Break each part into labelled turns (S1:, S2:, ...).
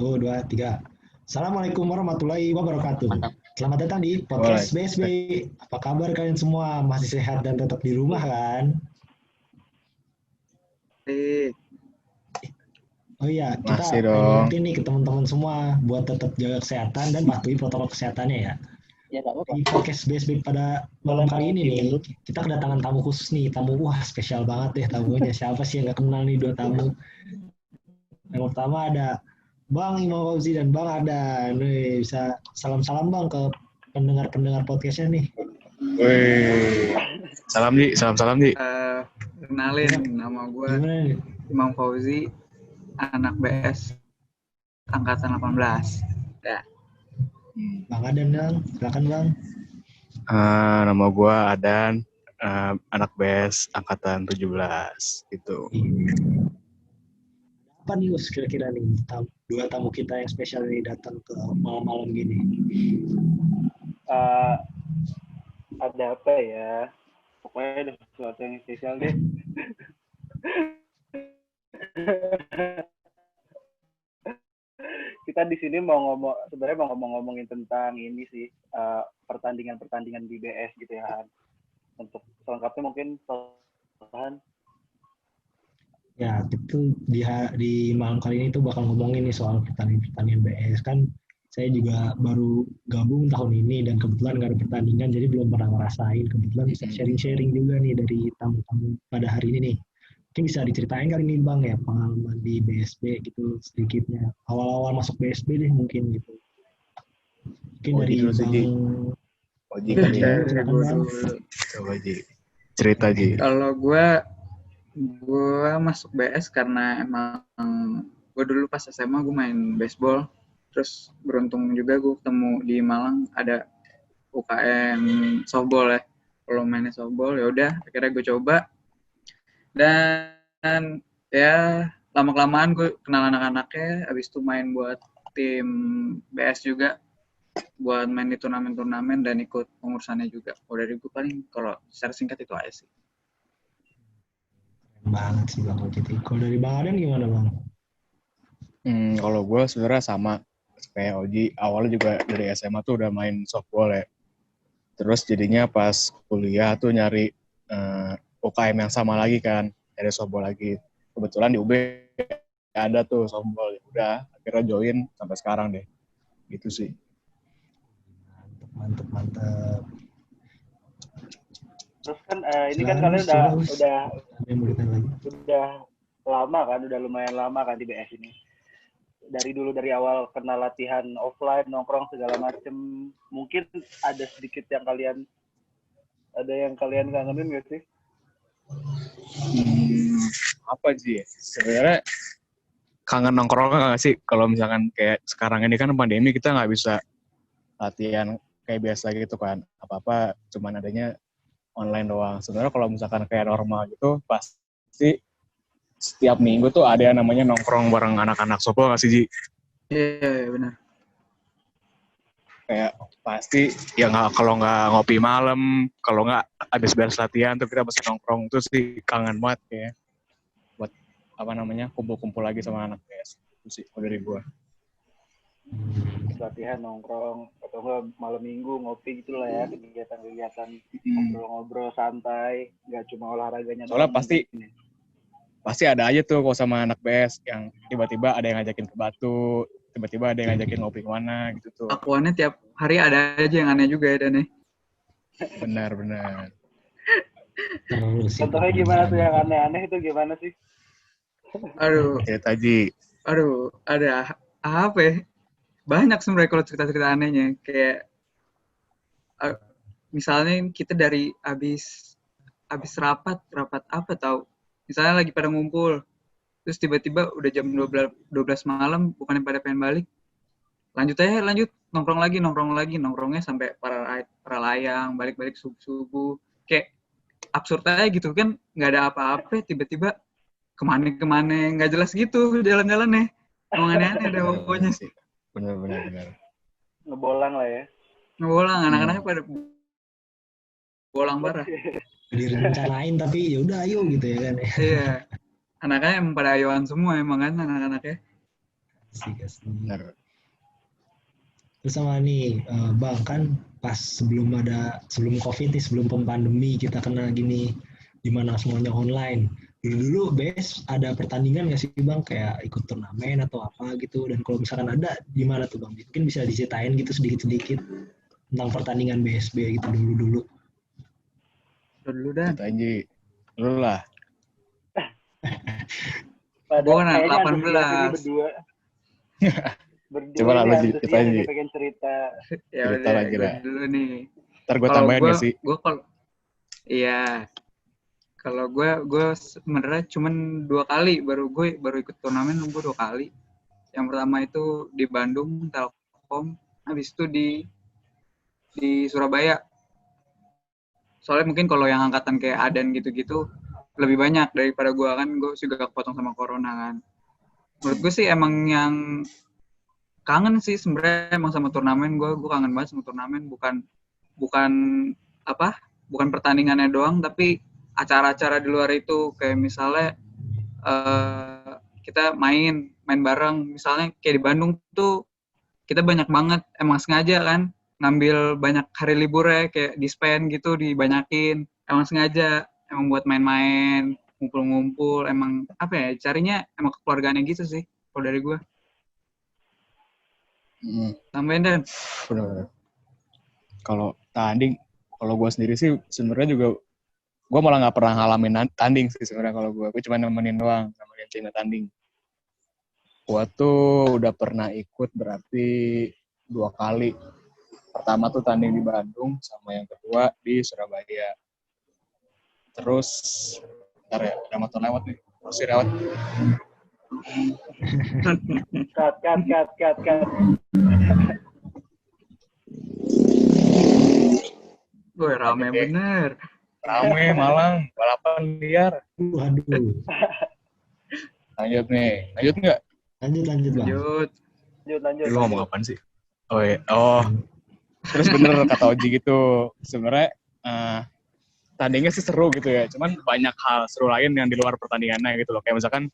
S1: Satu, dua, tiga. Assalamualaikum warahmatullahi wabarakatuh.
S2: Mantap.
S1: Selamat datang di podcast BSB. Apa kabar kalian semua? Masih sehat dan tetap di rumah kan? Oh iya, kita
S3: Masih
S1: pengen
S3: dong.
S1: ngingetin nih ke teman-teman semua buat tetap jaga kesehatan dan patuhi protokol kesehatannya ya.
S2: Ya nggak apa-apa.
S1: Di podcast BSB pada malam kali ini nih, kita kedatangan tamu khusus nih. Tamu, wah spesial banget deh tamunya. Siapa sih yang gak kenal nih dua tamu? Yang pertama ada Bang Imam Fauzi dan Bang Adan. Nih, bisa salam-salam Bang ke pendengar-pendengar podcastnya nih.
S3: Wih. Salam Ji, salam Ji.
S4: Kenalin, nama gue
S1: Gimana nih?
S4: Imam Fauzi, anak BS angkatan 18. Ya.
S1: Bang Adan Bang, silakan Bang.
S3: Nama gue Adan, anak BS angkatan 17 gitu.
S1: Apa nih Us kira-kira nih dua tamu kita yang spesial ini datang ke malam-malam gini?
S2: Ada apa ya? Pokoknya ada sesuatu yang spesial deh. Kita di sini sebenarnya mau ngomongin tentang ini sih, pertandingan di BS gitu ya Han. Untuk selengkapnya mungkin Han.
S1: Ya, itu di malam kali ini tuh bakal ngomongin nih soal pertandingan BS. Kan saya juga baru gabung tahun ini dan kebetulan nggak ada pertandingan, jadi belum pernah ngerasain. Kebetulan bisa sharing-sharing juga nih dari tamu-tamu pada hari ini nih. Mungkin bisa diceritain kali nih Bang ya, pengalaman di BSB gitu sedikitnya. Awal-awal masuk BSB deh mungkin gitu. Mungkin dari Bang
S3: Oji,
S1: silakan Bang.
S3: Coba Ji, cerita Ji.
S4: Kalau gue masuk BS karena emang gue dulu pas SMA gue main baseball, terus beruntung juga gue ketemu di Malang ada UKM softball ya. Kalau mainnya softball ya udah akhirnya gue coba dan ya lama-kelamaan gue kenal anak-anaknya, habis itu main buat tim BS juga, buat main di turnamen-turnamen dan ikut pengurusannya juga. Dari gue paling kalau secara singkat itu aja sih.
S1: Banget sih Bang Oji. Kalau dari Bang Adan gimana Bang?
S3: Kalau gue sebenarnya sama kayak Oji, awalnya juga dari SMA tuh udah main softball ya. Terus jadinya pas kuliah tuh nyari UKM yang sama lagi kan, nyari softball lagi. Kebetulan di UB ada tuh softball, ya udah akhirnya join sampai sekarang deh. Gitu sih.
S1: Mantap.
S2: Terus kan ini kan kalian udah lama kan, udah lumayan lama kan di BS ini. Dari awal kenal latihan offline, nongkrong segala macem, mungkin ada sedikit yang kalian kangenin gak sih?
S3: Apa sih? Sebenarnya kangen nongkrong nggak sih? Kalau misalkan kayak sekarang ini kan pandemi, kita nggak bisa latihan kayak biasa gitu kan. Apa-apa cuman adanya online doang. Sebenarnya kalau misalkan kayak normal gitu, pasti setiap minggu tuh ada yang namanya nongkrong bareng anak-anak softball nggak sih Ji?
S4: Iya benar.
S3: Kayak pasti ya nggak, kalau nggak ngopi malam, kalau nggak habis beres latihan tuh kita mesti nongkrong. Itu sih kangen banget kayak buat kumpul-kumpul lagi sama anak BS. Itu sih dari gua.
S2: Latihan nongkrong atau enggak malam minggu ngopi gitu lah ya, kegiatan ngobrol-ngobrol santai, nggak cuma olahraganya.
S3: Soalnya pasti ada aja tuh kalau sama anak BS yang tiba-tiba ada yang ngajakin ke Batu, tiba-tiba ada yang ngajakin ngopi kemana gitu tuh.
S4: Akuannya tiap hari ada aja yang aneh juga ya Dan.
S3: Benar.
S2: Contohnya gimana tuh yang aneh-aneh itu gimana sih?
S3: Cerita Ji.
S4: Ada apa ya? Banyak sebenarnya kalau cerita-cerita anehnya. Kayak misalnya kita dari habis rapat apa tahu. Misalnya lagi pada ngumpul. Terus tiba-tiba udah jam 12 malam, bukannya pada pengen balik. Lanjut nongkrong lagi. Nongkrongnya sampai para layang, balik-balik subuh. Kayak absurd aja gitu kan, nggak ada apa-apa, tiba-tiba kemana nggak jelas gitu jalan-jalannya. Emang aneh-aneh ada pokoknya sih.
S3: Benar.
S2: Ngebolang lah ya.
S4: Ngebolang, anak-anaknya pada bolang parah.
S1: Direncanain tapi ya udah ayo gitu ya kan.
S4: Iya. Anaknya emang pada ayoan semua emang kan anak-anaknya.
S1: Asik.
S3: Bener.
S1: Terus sama nih, Bang, kan pas sebelum COVID nih, sebelum pandemi kita kena gini, di mana semuanya online. Dulu BS ada pertandingan nggak sih Bang, kayak ikut turnamen atau apa gitu? Dan kalau misalkan ada, gimana tuh Bang? Mungkin bisa diceritain gitu sedikit-sedikit tentang pertandingan BSB gitu dulu-dulu.
S4: Dulu Dan.
S3: Kita Anji. Lu lah.
S4: Gua kan
S2: Kayaknya
S4: 18.
S2: antusias ini berdua.
S3: Coba lah
S2: ini
S3: lu
S2: antusias
S3: ceritain,
S2: ini
S3: Ji.
S2: pengen cerita.
S4: Ya
S3: Cerita
S4: udah,
S3: lah,
S4: gue
S3: gila.
S4: dulu nih.
S3: Ntar gue
S4: Kalau
S3: tambahin
S4: gue,
S3: gak sih?
S4: Iya. Kalau gue sebenarnya cuman 2 kali baru ikut turnamen, gue 2 kali. Yang pertama itu di Bandung Telkom, habis itu di Surabaya. Soalnya mungkin kalau yang angkatan kayak Adan gitu-gitu lebih banyak daripada gue, kan gue juga kepotong sama corona kan. Menurut gue sih emang yang kangen sih sebenarnya emang sama turnamen. Gue kangen banget sama turnamen, bukan bukan pertandingannya doang, tapi acara-acara di luar itu, kayak misalnya kita main bareng. Misalnya kayak di Bandung tuh kita banyak banget, emang sengaja kan ngambil banyak hari liburnya, kayak dispen gitu dibanyakin, emang sengaja, emang buat main-main, ngumpul-ngumpul, emang apa ya, carinya emang kekeluargaannya gitu sih kalau dari gue. Tambahin Dan.
S3: Bener. Kalau gue sendiri sih sebenarnya juga gue malah nggak pernah ngalamin tanding sih sebenarnya. Kalau gue cuma nemenin doang, nemenin Cina tanding. Gue tuh udah pernah ikut berarti 2 kali. Pertama tuh tanding di Bandung, sama yang kedua di Surabaya. Terus bentar ya, ada motor lewat nih. Masih lewat.
S2: Cut.
S4: Gue rame bener.
S3: Rame Malang, balapan liar.
S1: Waduh.
S3: Lanjut nggak?
S1: Lanjut Bang.
S2: Lanjut.
S3: Lu ngomong apaan sih? Oh iya. Oh. Terus bener kata Oji gitu. Sebenarnya tandingnya sih seru gitu ya. Cuman banyak hal seru lain yang di luar pertandingannya gitu loh. Kayak misalkan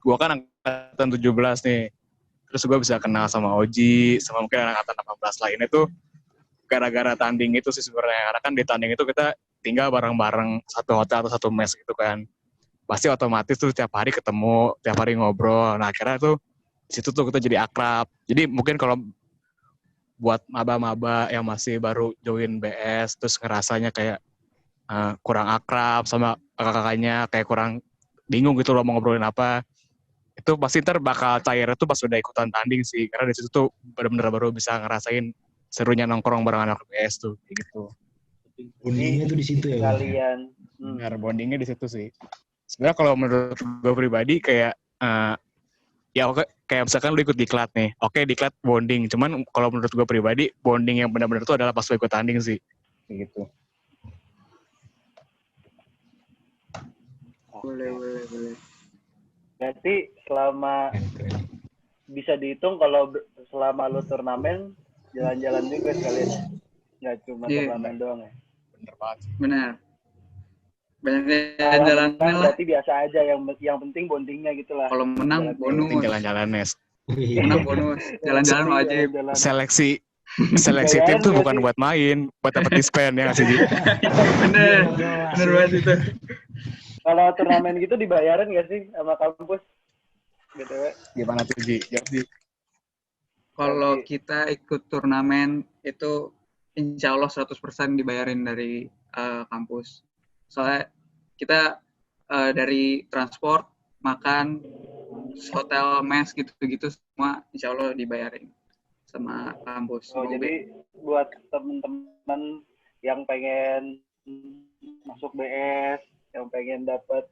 S3: gue kan angkatan 17 nih. Terus gue bisa kenal sama Oji, sama mungkin angkatan 18 lainnya tuh gara-gara tanding itu sih sebenarnya. Karena kan di tanding itu kita tinggal bareng-bareng satu hotel atau satu mes gitu kan. Pasti otomatis tuh tiap hari ketemu, tiap hari ngobrol. Nah akhirnya tuh di situ tuh kita jadi akrab. Jadi mungkin kalau buat maba-maba yang masih baru join BS terus ngerasanya kayak kurang akrab sama kakak-kakaknya, kayak kurang bingung gitu loh mau ngobrolin apa, itu pasti ntar bakal cair itu pas udah ikutan tanding sih, karena di situ tuh benar-benar baru bisa ngerasain serunya nongkrong bareng anak BS tuh kayak gitu.
S1: Bondingnya tuh di situ ya Bang.
S2: Kalian.
S3: Benar, bondingnya di situ sih. Sebenarnya kalau menurut gue pribadi kayak ya oke, kayak misalkan lu ikut diklat nih, oke diklat bonding, cuman kalau menurut gue pribadi bonding yang benar-benar itu adalah pas lu ikut tanding sih kayak gitu.
S4: Boleh.
S2: Berarti selama bisa dihitung kalau selama lu turnamen jalan-jalan juga sekalian, nggak cuma turnamen doang ya.
S3: Bener banget.
S4: Benar. Banyak jalan-jalan lah.
S2: Berarti biasa aja, yang penting bondingnya gitu lah.
S4: Kalau menang bonus.
S3: Penting jalan-jalan Nes.
S4: Menang bonus. Jalan-jalan wajib.
S3: Seleksi tim tuh bukan buat main, buat dapat dispen ya nggak sih?
S4: Bener banget itu.
S2: Kalau turnamen gitu dibayarin nggak sih sama kampus? BTW.
S3: Gimana tuh Ji? Jawab Ji.
S4: Kalau kita ikut turnamen itu insya Allah 100% dibayarin dari kampus. Soalnya kita dari transport, makan, hotel, mes gitu-gitu semua insya Allah dibayarin sama kampus.
S2: Oh, jadi buat teman-teman yang pengen masuk BS, yang pengen dapat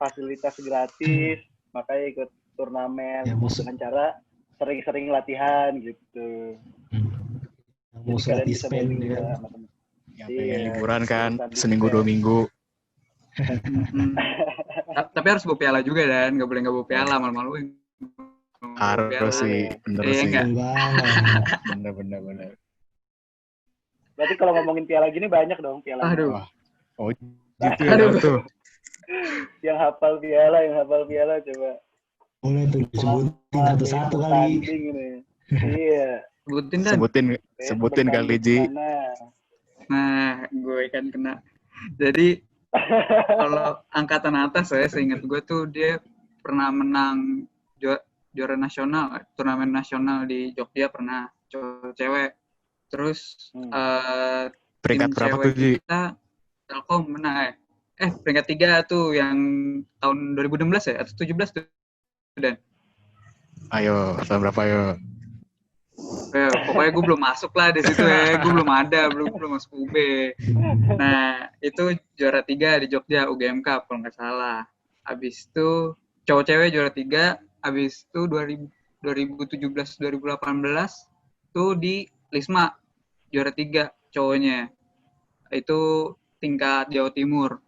S2: fasilitas gratis, makanya ikut turnamen dengan cara sering-sering latihan gitu.
S1: Mau surat dispen ya.
S3: Yang pengen liburan kan, seminggu 2 minggu.
S4: Tapi harus bawa piala juga Dan, nggak boleh nggak bawa piala, malu-maluin.
S3: Harus sih, bener sih. Bener.
S2: Berarti kalau ngomongin piala gini banyak dong piala.
S4: Aduh.
S3: Oh, gitu ya tuh.
S2: Yang hafal piala coba.
S1: Boleh tuh disebutin
S2: Selamat
S1: satu-satu kali.
S2: bertanding ini. Iya.
S4: Sebutin kan.
S3: Sebutin kali
S2: Bertanding
S3: Ji.
S2: mana?
S4: Nah, gue kan kena. Jadi kalau angkatan atas saya seingat gue tuh dia pernah menang juara nasional, turnamen nasional di Jogja pernah, cowok cewek. Terus
S3: Peringkat
S4: tim
S3: berapa
S4: cewek
S3: tuh Ji?
S4: kita Telkom menang peringkat 3 tuh yang tahun 2016 ya atau 17 tuh Dan.
S3: Ayo, tahun berapa ayo?
S4: Pokoknya gue belum masuk lah di situ ya, gue belum masuk UB. Nah itu juara 3 di Jogja UGMK kalau nggak salah. Abis itu cowok cewek juara 3, abis itu 2017-2018 tuh di Lisma juara 3 cowoknya. Itu tingkat Jawa Timur.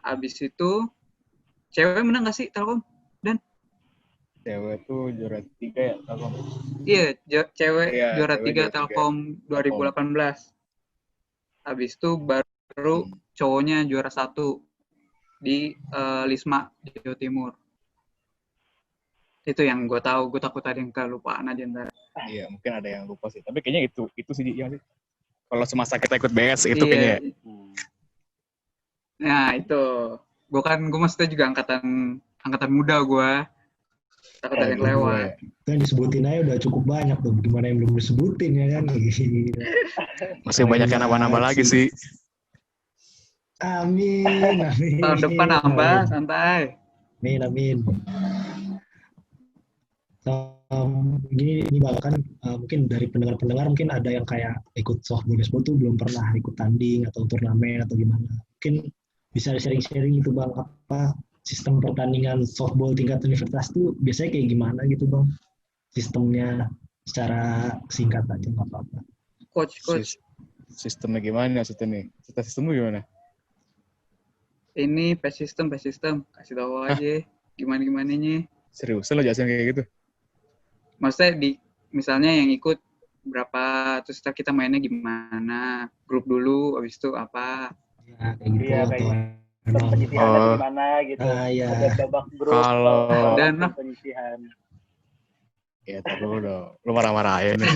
S4: Abis itu cewek menang nggak sih Telkom? Dan
S3: Cewek tuh juara 3 ya Telkom.
S4: iya, cewek
S3: Iya,
S4: juara
S3: cewek
S4: 3 Telkom 2018. Habis itu baru cowoknya juara 1 di Lisma Jawa Timur. Itu yang gue tahu. Gue takut ada yang kelupaan aja ntar.
S3: Iya, mungkin ada yang lupa sih. Tapi kayaknya itu sih ya sih. Kalau semasa kita ikut BS itu kayaknya. Ya.
S4: Nah itu, gue maksudnya juga angkatan muda gue. Takut ada yang lewat.
S1: Kan disebutin aja udah cukup banyak tuh. Gimana yang belum disebutin ya kan?
S3: Masih banyak yang nambah-nambah lagi sih.
S1: Amin.
S4: Tahun depan nambah, santai.
S1: Amin. Ini bahkan mungkin dari pendengar mungkin ada yang kayak ikut softball baseball tuh belum pernah ikut tanding atau turnamen atau gimana. Mungkin bisa sharing-sharing itu Bang, apa sistem pertandingan softball tingkat universitas tuh biasanya kayak gimana gitu Bang? Sistemnya secara singkat aja nggak apa-apa.
S4: Coach.
S3: Sistemnya gimana sistemnya? Sistemnya gimana?
S4: Ini PES system. Kasih tahu aja gimana-gimananya.
S3: Seriusan lo jelasin kayak gitu?
S4: Maksudnya misalnya yang ikut berapa, terus kita mainnya gimana, grup dulu, habis itu apa.
S1: Ya, kayak gitu.
S2: Iya, kayak penyisihannya gimana gitu.
S1: Iya.
S2: Ada babak grup,
S4: Dan
S2: penyisihan.
S3: Ya, tahu dong. Lu marah-marah aja nih.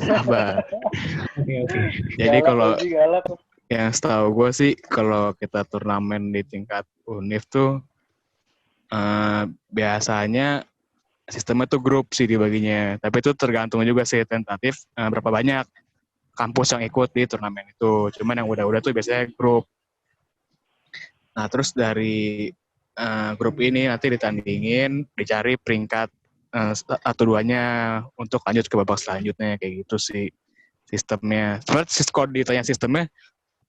S3: Sabar.
S1: Oke.
S3: Jadi kalau
S2: galak.
S3: yang setahu gue sih, kalau kita turnamen di tingkat univ tuh biasanya sistemnya tuh grup sih dibaginya. Tapi itu tergantung juga sih tentatif berapa banyak kampus yang ikut di turnamen itu. Cuman yang udah-udah tuh biasanya grup. Nah, terus dari grup ini nanti ditandingin, dicari peringkat atau duanya untuk lanjut ke babak selanjutnya, kayak gitu sih sistemnya. Sebenarnya kalau ditanya sistemnya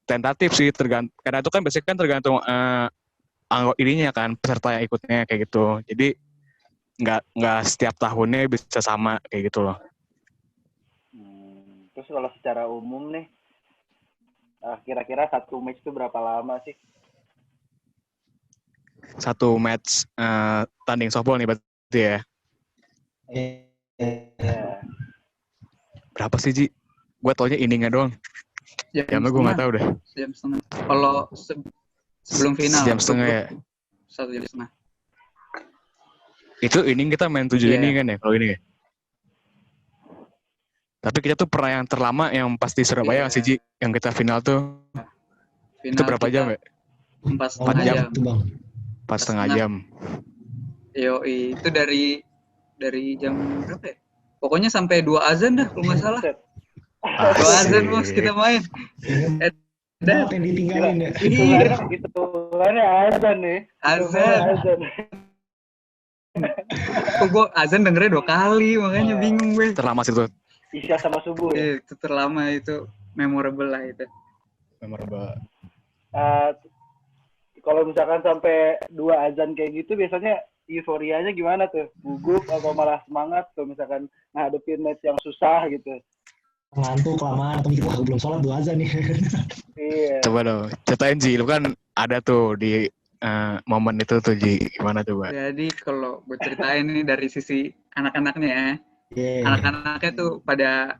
S3: tentatif sih, karena itu kan biasanya kan tergantung ininya kan, peserta yang ikutnya kayak gitu. Jadi nggak setiap tahunnya bisa sama kayak gitu loh.
S2: Terus kalau secara umum nih, kira-kira satu match itu berapa lama sih?
S3: Satu match tanding softball nih berarti ya? Berapa sih Ji? Gue taunya inningnya doang. Jamnya gue nggak tahu deh.
S4: Jam setengah. Kalau sebelum final.
S3: Jam setengah ya?
S4: 1 jam setengah.
S3: Itu inning kita main 7 inning kan ya, kalau ini ya? Tapi kita tuh pernah yang terlama yang pas di Surabaya sih Ji, yang kita final tuh. Final itu berapa jam ya?
S4: 4,5 jam.
S3: 4,5 jam.
S4: Yoi, itu dari jam berapa ya? Pokoknya sampai 2 azan dah, kalau nggak salah. 2 azan bos kita main.
S1: Dan yang ditinggalin ya.
S2: Hitungannya azan nih.
S4: Azan. Kok gue azan dengernya 2 kali, makanya bingung gue.
S3: Terlama sih tuh.
S2: Isya sama subuh ya?
S4: Itu terlama, itu memorable lah itu.
S3: Memorable.
S2: Kalau misalkan sampai 2 azan kayak gitu, biasanya euforianya gimana tuh? Gugup atau malah semangat tuh misalkan ngadepin match yang susah gitu?
S1: Ngantuk kelamaan atau gitu, belum sholat 2 azan nih.
S2: Iya.
S3: Coba dong, ceritain Ji, lu kan ada tuh di momen itu tuh Ji, gimana tuh Mbak?
S4: Jadi kalau gue ceritain ini dari sisi anak-anaknya ya. Anak-anaknya tuh pada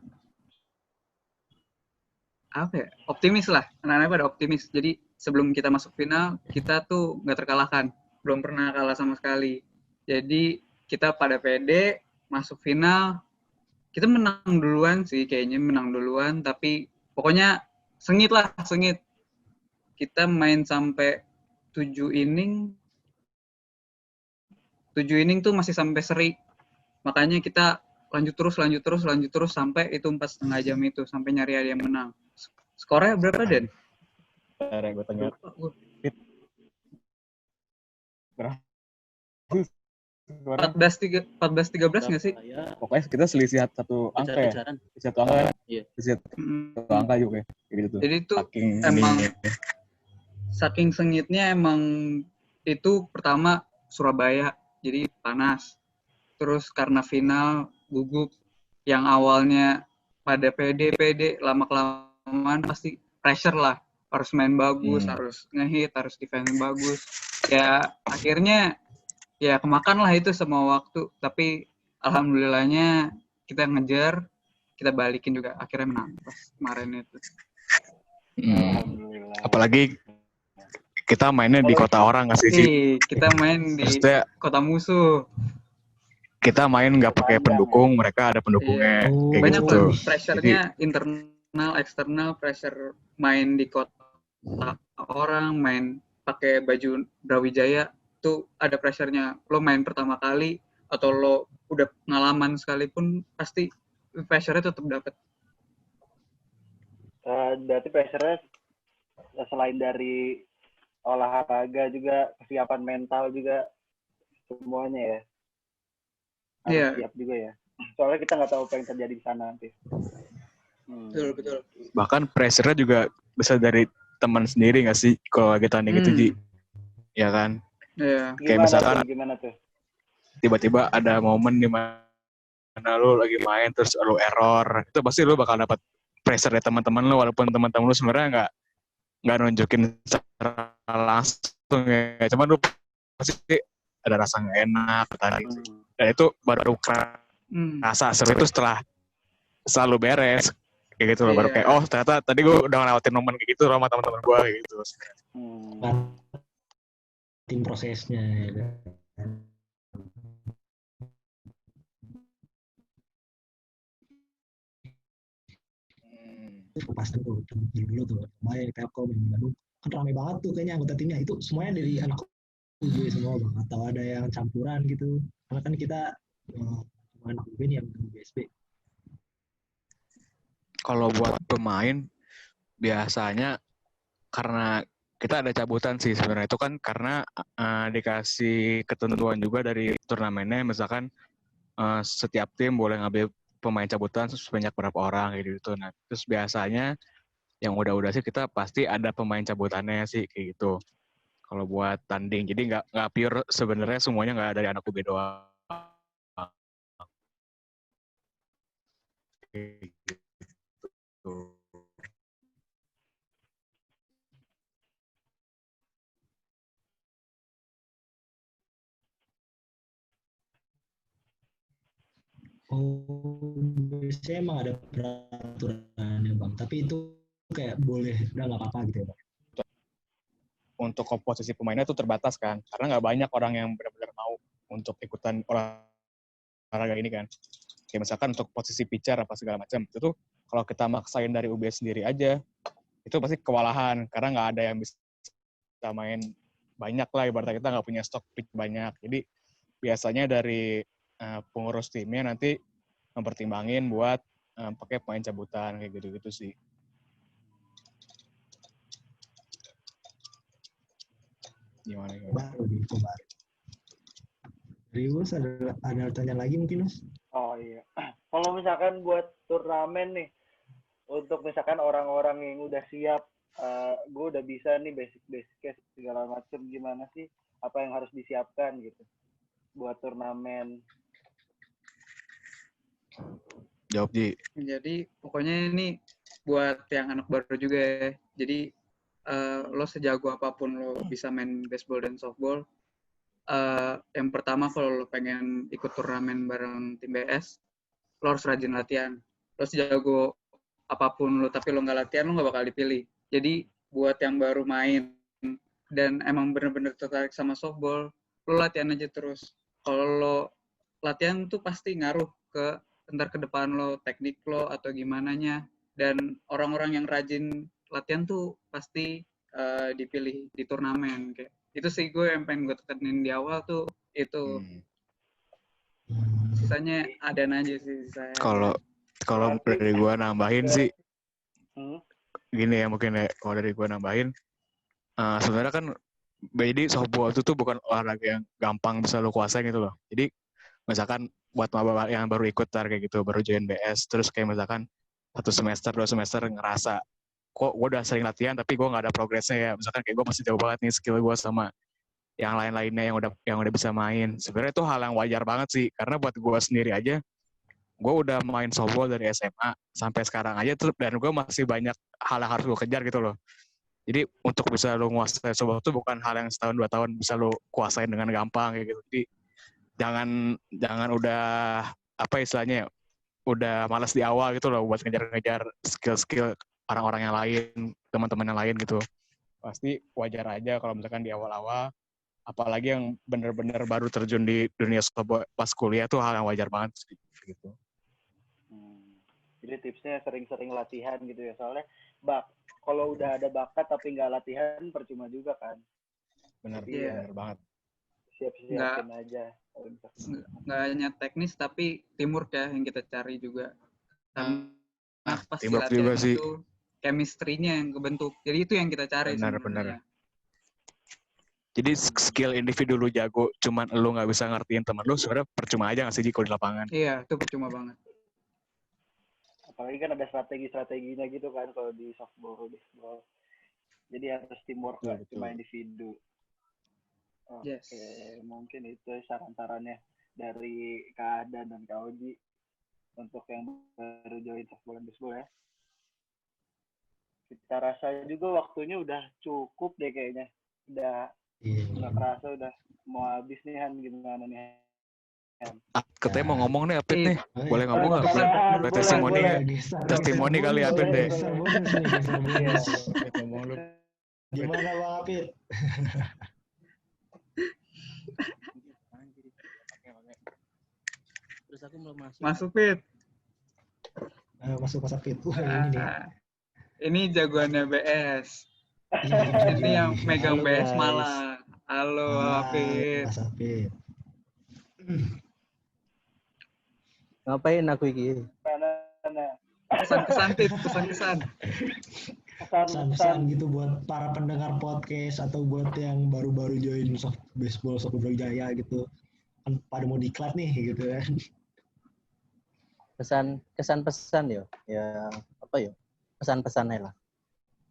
S4: optimis lah, anak-anaknya pada optimis. Jadi sebelum kita masuk final, kita tuh nggak terkalahkan, belum pernah kalah sama sekali. Jadi kita pada pede masuk final. Kita menang duluan sih, kayaknya menang duluan. Tapi pokoknya sengit lah, sengit. Kita main sampai 7 inning. 7 inning tuh masih sampai seri. Makanya kita lanjut terus sampai itu 4,5 jam itu, sampai nyari ada yang menang. Skornya berapa, Den?
S3: Bentar ya, gue tanya. Berapa?
S4: 14-13 nggak sih?
S3: Pokoknya kita selisih satu angka ya. Satu angka.
S5: Iya.
S3: Satu angka juga ya. Gitu.
S4: Jadi itu
S3: Saking
S4: emang
S3: ininya.
S4: saking sengitnya emang itu pertama Surabaya jadi panas. Terus karena final gugup yang awalnya pada pede lama-kelamaan pasti pressure lah. Harus main bagus, harus ngehit, harus defense bagus. Ya akhirnya ya kemakan lah itu semua waktu, tapi alhamdulillahnya kita ngejar, kita balikin juga, akhirnya menang pas kemarin itu.
S2: Alhamdulillah.
S3: Apalagi kita mainnya di kota orang nggak sih?
S4: Kita main di
S3: Maksudnya
S4: kota musuh.
S3: kita main nggak pakai pendukung, mereka ada pendukungnya, kayak
S4: Banyak
S3: gitu.
S4: lah pressure-nya internal, eksternal, pressure main di kota orang, main pakai baju Brawijaya, tuh ada pressure-nya. Lo main pertama kali atau lo udah pengalaman sekalipun pasti pressure-nya tetap dapat.
S2: Berarti pressure-nya selain dari olahraga juga kesiapan mental juga semuanya ya. Harus siap juga ya. Soalnya kita nggak tahu apa yang terjadi di sana nanti.
S4: Betul.
S3: Bahkan pressure-nya juga bisa dari teman sendiri nggak sih kalau lagi tanding itu, Ji? Ya kan?
S4: Iya.
S3: Kayak misalkan
S2: gimana tuh?
S3: tiba-tiba ada momen di mana lu lagi main terus lu error, itu pasti lu bakal dapat pressure dari teman-teman lu, walaupun teman-teman lu sebenarnya nggak nunjukin secara langsung ya, cuman lu pasti ada rasa nggak enak tadi. Dan itu baru rasa seru itu setelah selalu beres kayak gitu loh, baru kayak oh ternyata tadi gue udah ngelewatin momen kayak gitu sama teman-teman gue kayak gitu.
S1: Tim prosesnya ya kan. Pas tuh dulu tuh main Telkom di Bandung kan ramai banget tuh kayaknya anggota timnya itu semuanya dari anak UB semua bang, atau ada yang campuran gitu karena kan kita cuma anak UB nih yang BSB.
S3: Kalau buat pemain biasanya karena kita ada cabutan sih sebenarnya, itu kan karena dikasih ketentuan juga dari turnamennya, misalkan setiap tim boleh ngambil pemain cabutan sebanyak berapa orang gitu. Nah, terus biasanya yang udah sih kita pasti ada pemain cabutannya sih kayak gitu. Kalau buat tanding, jadi nggak pure sebenarnya semuanya nggak dari anak UB doang. Gitu.
S1: Oh, biasanya emang ada peraturannya bang, tapi itu kayak boleh, udah nggak apa-apa gitu ya bang.
S3: Untuk komposisi pemainnya itu terbatas kan, karena nggak banyak orang yang benar-benar mau untuk ikutan olahraga ini kan. Kayak misalkan untuk posisi pitcher apa segala macam, itu tuh kalau kita maksain dari UB sendiri aja, itu pasti kewalahan, karena nggak ada yang bisa main banyak lah, ibaratnya kita nggak punya stok pitch banyak. Jadi biasanya dari pengurus timnya nanti mempertimbangin buat pakai pemain cabutan kayak gitu-gitu sih. Gimana?
S1: Baru di info baru. Rius ada pertanyaan lagi mungkin Mas?
S2: Oh iya. Kalau misalkan buat turnamen nih, untuk misalkan orang-orang yang udah siap, gue udah bisa nih basic-basicnya segala macam, gimana sih? Apa yang harus disiapkan gitu buat turnamen?
S3: Jawab, Ji.
S4: Jadi pokoknya ini buat yang anak baru juga ya. Jadi lo sejago apapun lo bisa main baseball dan softball. Yang pertama kalau lo pengen ikut turnamen bareng tim BS, lo harus rajin latihan. Lo sejago apapun lo tapi lo nggak latihan, lo nggak bakal dipilih. Jadi buat yang baru main dan emang bener-bener tertarik sama softball, lo latihan aja terus. kalau lo latihan tuh pasti ngaruh ke ntar ke depan lo, teknik lo atau gimananya. Dan orang-orang yang rajin latihan tuh pasti dipilih di turnamen kayak. Itu sih gue yang pengen gue tekenin di awal tuh itu. Sisanya ada aja sih saya.
S3: Kalau dari gue nambahin sih gini ya mungkin ya, kalau dari gue nambahin sebenarnya kan jadi softball itu tuh bukan olahraga yang gampang bisa lo kuasain gitu loh. Jadi misalkan buat maba yang baru ikut kayak gitu, baru join BS, terus kayak misalkan 1 semester 2 semester ngerasa kok gue udah sering latihan tapi gue nggak ada progresnya ya, misalkan kayak gue masih jauh banget nih skill gue sama yang lain-lainnya yang udah bisa main. Sebenarnya itu hal yang wajar banget sih, karena buat gue sendiri aja gue udah main softball dari SMA sampai sekarang aja dan gue masih banyak hal yang harus gue kejar gitu loh. Jadi untuk bisa lo nguasain softball itu bukan hal yang setahun 2 tahun bisa lo kuasain dengan gampang kayak gitu. Jadi jangan udah apa istilahnya ya, udah malas di awal gitu loh buat ngejar-ngejar skill-skill orang-orang yang lain, teman-teman yang lain gitu. Pasti wajar aja kalau misalkan di awal-awal, apalagi yang benar-benar baru terjun di dunia softball pas kuliah tuh hal yang wajar banget gitu.
S2: Jadi tipsnya sering-sering latihan gitu ya, soalnya kalau udah ada bakat tapi nggak latihan percuma juga kan.
S3: Benar banget.
S2: Siap-siapin aja.
S4: Nggak hanya teknis tapi teamwork ya yang kita cari juga. Pas
S3: teamwork juga sih.
S4: Itu chemistry-nya yang kebentuk. Jadi itu yang kita cari sebenarnya.
S3: Jadi skill individu lu jago, cuman lu nggak bisa ngertiin teman lu, sebenarnya percuma aja nggak sih kalau di lapangan?
S4: Iya, itu percuma banget.
S2: Apalagi kan ada strategi-strateginya gitu kan kalau di softball, baseball. Jadi harus teamwork, nggak cuma individu. Oke, mungkin itu saran-sarannya dari Kak Adan dan Kak Oji untuk yang baru join softball dan baseball ya. Kita rasa juga waktunya udah cukup deh kayaknya. Udah nggak kerasa udah mau habis nih Han, gimana nih Han?
S3: Katanya mau ngomong nih Apit nih, boleh ngomong nggak? Boleh testimoni kali Apit deh.
S1: Gimana Bang Apit?
S5: Terus aku belum masuk.
S4: Masuk Pit.
S1: Masuk Mas Apit. Ini nih.
S4: Ini jagoannya BS. Ini yang megang BS Malang. Halo Apit.
S1: Mas Apit.
S5: Ngapain aku iki?
S4: Kesan-kesan.
S1: Pesan-pesan gitu buat para pendengar podcast atau buat yang baru-baru join baseball Softball Jaya gitu. Kan pada mau diklat nih gitu kan.
S5: Kesan-pesan ya apa ya? Pesan-pesan lah.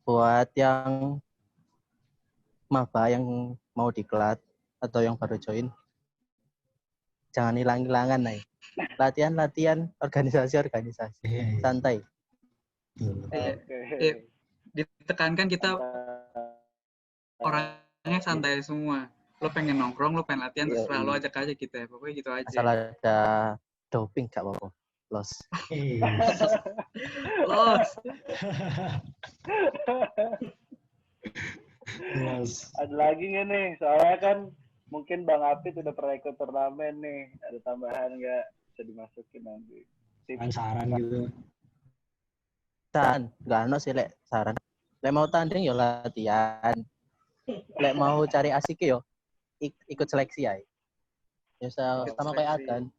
S5: Buat yang maba yang mau diklat atau yang baru join, jangan hilang-hilangan nih. Latihan, organisasi. Santai.
S4: Ditekankan kita orangnya santai semua. Lo pengen nongkrong, lo pengen latihan, terserah lo ajak aja kita. Pokoknya gitu aja.
S5: Asal ada doping gak apa-apa. Los.
S2: Ada lagi nggak nih? Soalnya kan mungkin Bang Apit udah pernah ikut turnamen nih. Ada tambahan nggak? Bisa dimasukin nanti.
S1: Saran gitu.
S5: Saran, nggak ada sih saran. Lek mau tanding ya latihan. Lek mau cari asik ya ikut seleksi ya. Ya sama kayak Adan.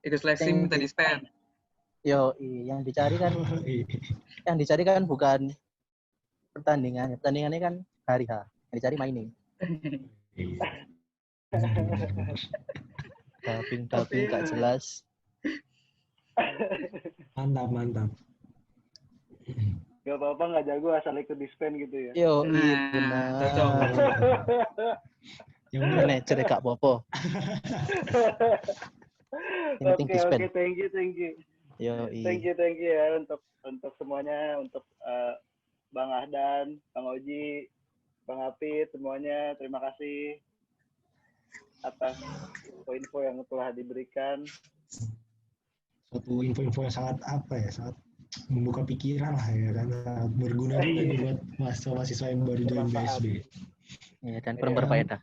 S4: Ikut seleksi minta dispen.
S5: Yang dicari kan bukan pertandingan. Pertandingannya kan hari H. Yang dicari mainin. Doping gak jelas.
S1: Mantap.
S2: Gak apa-apa nggak jago asal ikut dispen gitu ya.
S5: Benar.
S1: Yang
S5: manajer gak apa-apa.
S2: Oke, thank you. Thank you ya untuk semuanya, untuk Bang Ahdan, Bang Oji, Bang Apit, semuanya terima kasih atas info-info yang telah diberikan.
S1: Suatu info-info yang sangat sangat membuka pikiran lah ya kan, sangat berguna juga nih buat mahasiswa yang baru join BSB.
S5: Ya, dan berfaedah.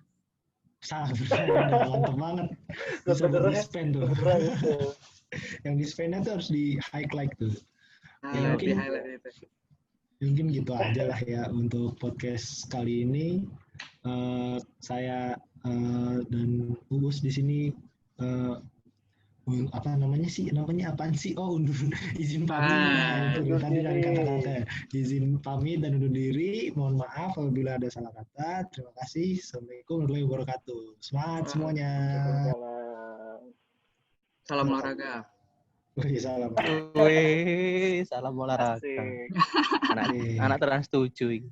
S1: Sangat berbeda, mantep banget. Bisa buat
S2: Sebenarnya
S1: di-spend tuh.
S2: beneran itu.
S1: Yang di-spendnya tuh harus di-highlight tuh.
S4: Highlight di
S1: mungkin-
S4: highlight itu.
S1: Mungkin gitu aja lah ya untuk podcast kali ini. Saya dan Uus di sini apa namanya sih? Namanya apaan sih? Oh, undur izin pamit. Nah, itu
S2: undur
S1: tadi dari
S2: diri.
S1: kata-kata. Izin pamit dan undur diri. Mohon maaf apabila ada salah kata. Terima kasih. Assalamualaikum warahmatullahi wabarakatuh. Semangat semuanya.
S2: Waalaikumsalam.
S4: Salam olahraga.
S1: Wih, salam.
S5: Wih, salam olahraga.
S2: Asik.
S5: Anak trans 7 ini.